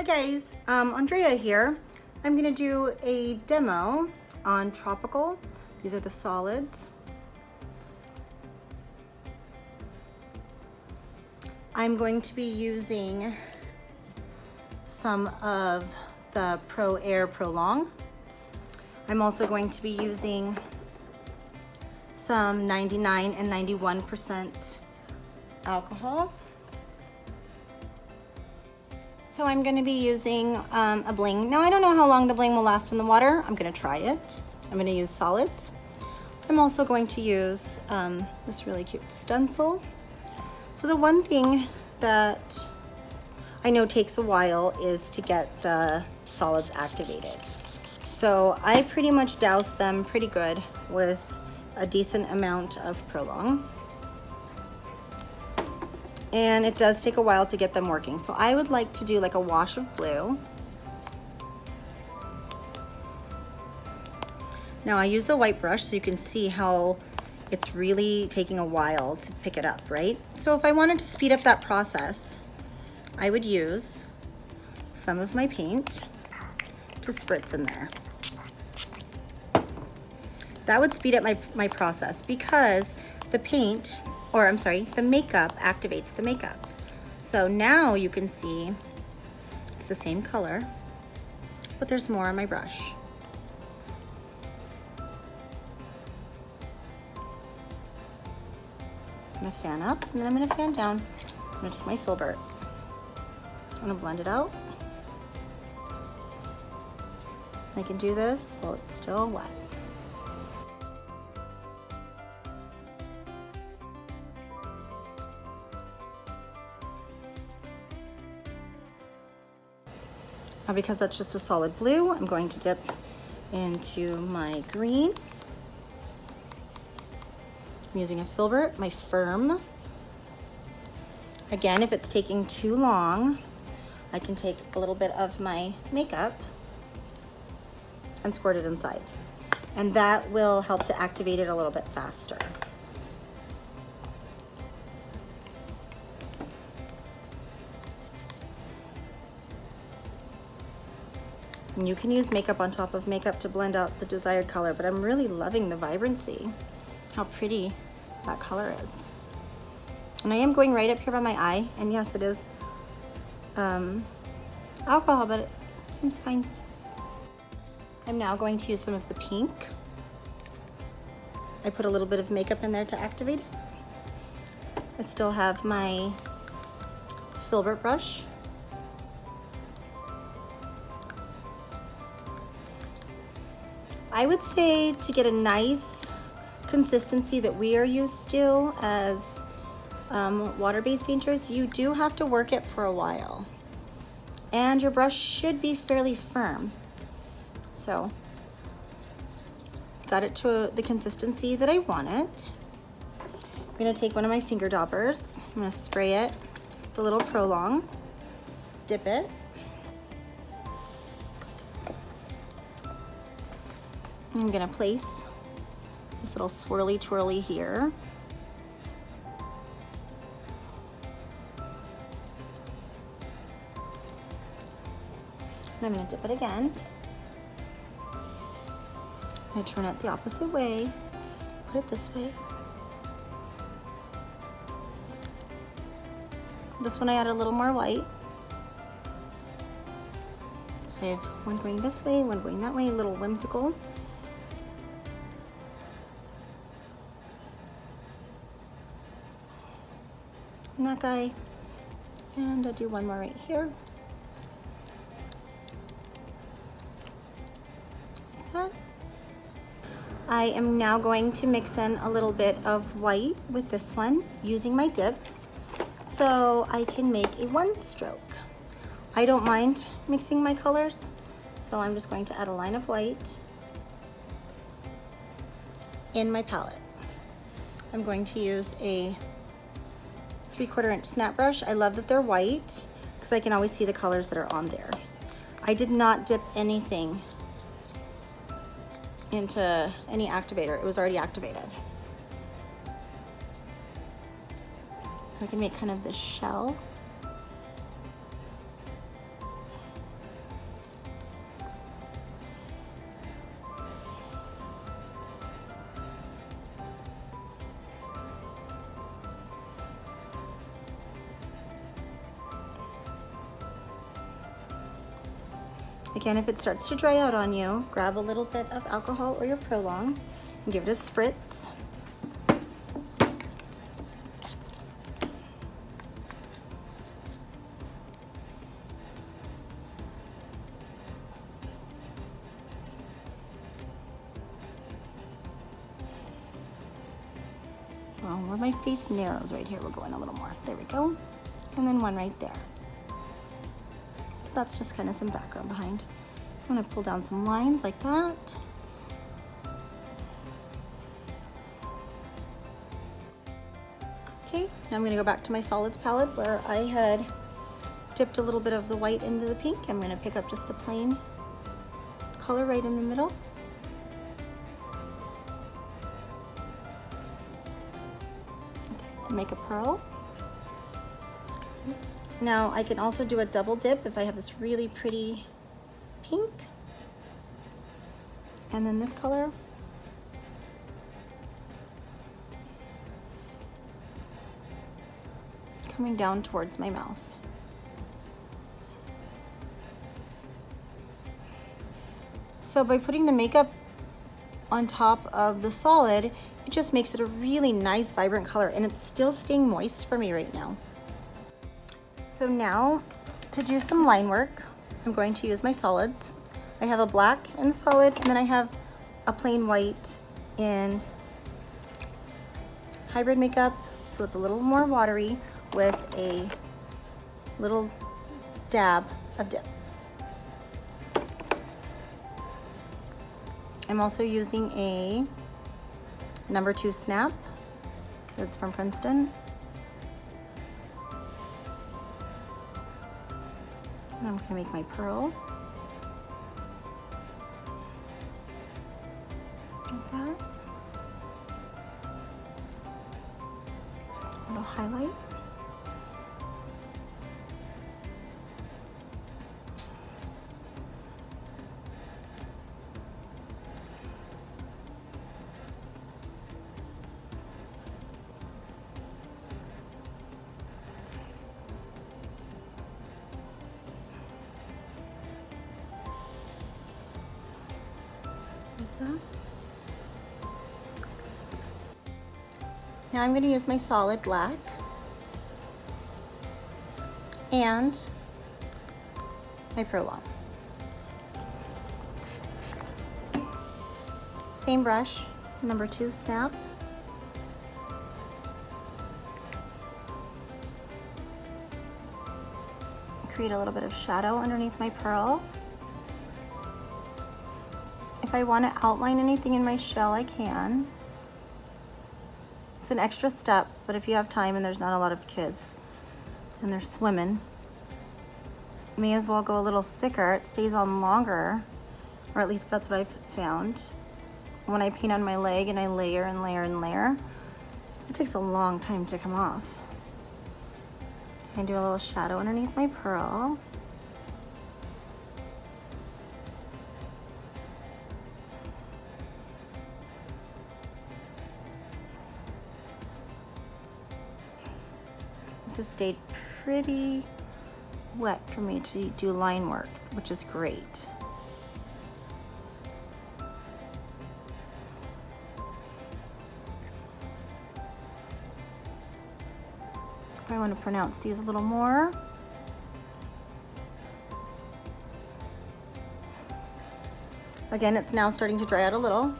Hi guys, Andrea here. I'm gonna do a demo on tropical. These are the solids. I'm going to be using some of the ProAiir Prolong. I'm also going to be using some 99 and 91% alcohol. So I'm going to be using a bling. Now I don't know how long the bling will last in the water. I'm going to try it. I'm going to use solids. I'm also going to use this really cute stencil. So the one thing that I know takes a while is to get the solids activated. So I pretty much douse them pretty good with a decent amount of Prolong. And it does take a while to get them working. So I would like to do like a wash of blue. Now I use a white brush so you can see how it's really taking a while to pick it up, right? So if I wanted to speed up that process, I would use some of my paint to spritz in there. That would speed up my process because the paint, or I'm sorry, the makeup activates the makeup. So now you can see it's the same color, but there's more on my brush. I'm gonna fan up and then I'm gonna fan down. I'm gonna take my filbert. I'm gonna blend it out. I can do this while it's still wet. Now because that's just a solid blue, I'm going to dip into my green. I'm using a filbert, my firm. Again, if it's taking too long, I can take a little bit of my makeup and squirt it inside. And that will help to activate it a little bit faster. And you can use makeup on top of makeup to blend out the desired color, but I'm really loving the vibrancy, how pretty that color is. And I am going right up here by my eye, and yes, it is alcohol, but it seems fine. I'm now going to use some of the pink. I put a little bit of makeup in there to activate it. I still have my filbert brush. I would say to get a nice consistency that we are used to as water-based painters, you do have to work it for a while. And your brush should be fairly firm. So, got it to the consistency that I want it. I'm gonna take one of my finger daubers. I'm gonna spray it with a little Prolong, dip it. I'm gonna place this little swirly twirly here. And I'm gonna dip it again. I'm gonna turn it the opposite way, put it this way. This one I added a little more white. So I have one going this way, one going that way, a little whimsical. And that guy, and I'll do one more right here. Like that. I am now going to mix in a little bit of white with this one using my dips so I can make a one stroke. I don't mind mixing my colors, so I'm just going to add a line of white in my palette. I'm going to use a 3/4 inch snap brush. I love that they're white because I can always see the colors that are on there. I did not dip anything into any activator. It was already activated. So I can make kind of this shell. Again, if it starts to dry out on you, grab a little bit of alcohol or your ProAiir and give it a spritz. Well, where my face narrows right here, we'll go in a little more. There we go. And then one right there. So that's just kind of some background behind. I'm gonna pull down some lines like that. Okay, now I'm gonna go back to my solids palette where I had dipped a little bit of the white into the pink. I'm gonna pick up just the plain color right in the middle. Make a pearl. Now I can also do a double dip if I have this really pretty pink and then this color. Coming down towards my mouth. So by putting the makeup on top of the solid, it just makes it a really nice, vibrant color, and it's still staying moist for me right now. So now, to do some line work, I'm going to use my solids. I have a black in the solid, and then I have a plain white in hybrid makeup, so it's a little more watery with a little dab of dips. I'm also using a number 2 snap. That's from Princeton. And I'm gonna make my pearl. Like that. A little highlight. Now I'm going to use my solid black and my ProAiir. Same brush, number 2 snap. Create a little bit of shadow underneath my pearl. If I want to outline anything in my shell, I can. It's an extra step, but if you have time and there's not a lot of kids and they're swimming, you may as well go a little thicker. It stays on longer, or at least that's what I've found. When I paint on my leg and I layer and layer and layer, it takes a long time to come off. I do a little shadow underneath my pearl. This has stayed pretty wet for me to do line work, which is great. I want to pronounce these a little more. Again, it's now starting to dry out a little.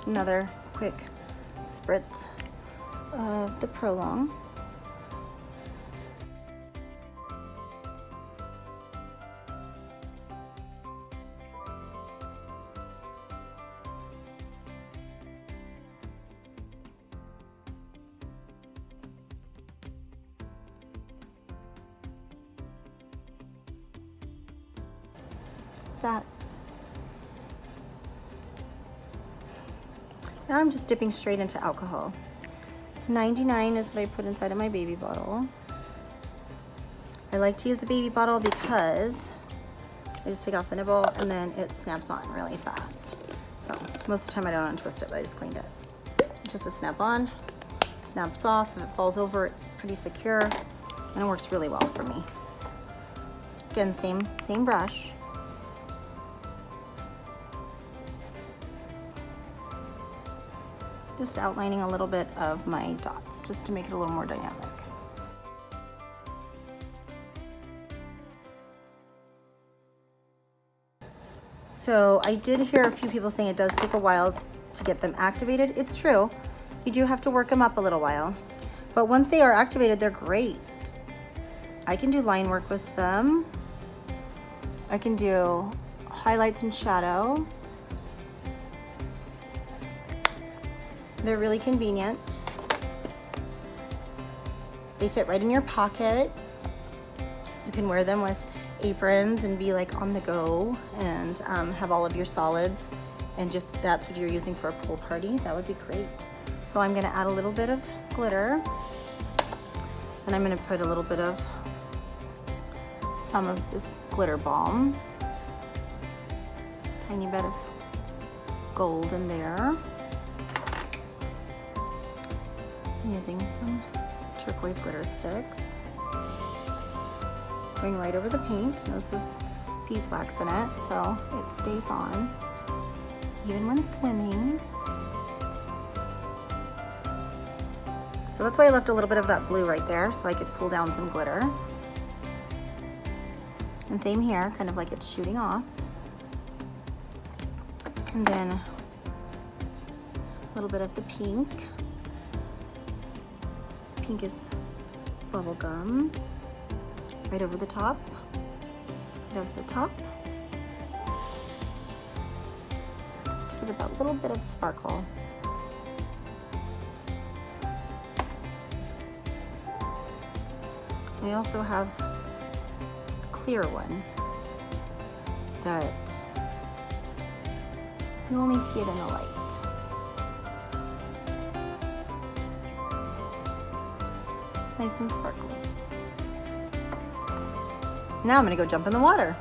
Another quick spritz of the ProAiir. That. Now I'm just dipping straight into alcohol. 99 is what I put inside of my baby bottle. I like to use a baby bottle because I just take off the nibble and then it snaps on really fast. So most of the time I don't untwist it, but I just cleaned it. It's just a snap on, snaps off. If it falls over, it's pretty secure and it works really well for me. Again, same brush. Just outlining a little bit of my dots just to make it a little more dynamic. So I did hear a few people saying it does take a while to get them activated. It's true. You do have to work them up a little while. But once they are activated, they're great. I can do line work with them. I can do highlights and shadow. They're really convenient. They fit right in your pocket. You can wear them with aprons and be like on the go and have all of your solids, and just that's what you're using for a pool party. That would be great. So I'm gonna add a little bit of glitter, and I'm gonna put a little bit of some of this glitter balm. Tiny bit of gold in there. I'm using some turquoise glitter sticks. Going right over the paint. This is beeswax in it, so it stays on even when swimming. So that's why I left a little bit of that blue right there, so I could pull down some glitter. And same here, kind of like it's shooting off. And then a little bit of the pink. The pink is bubble gum. Right over the top. Right over the top. Just to give it that little bit of sparkle. We also have a clear one that you only see it in the light. It's nice and sparkly. Now I'm gonna go jump in the water.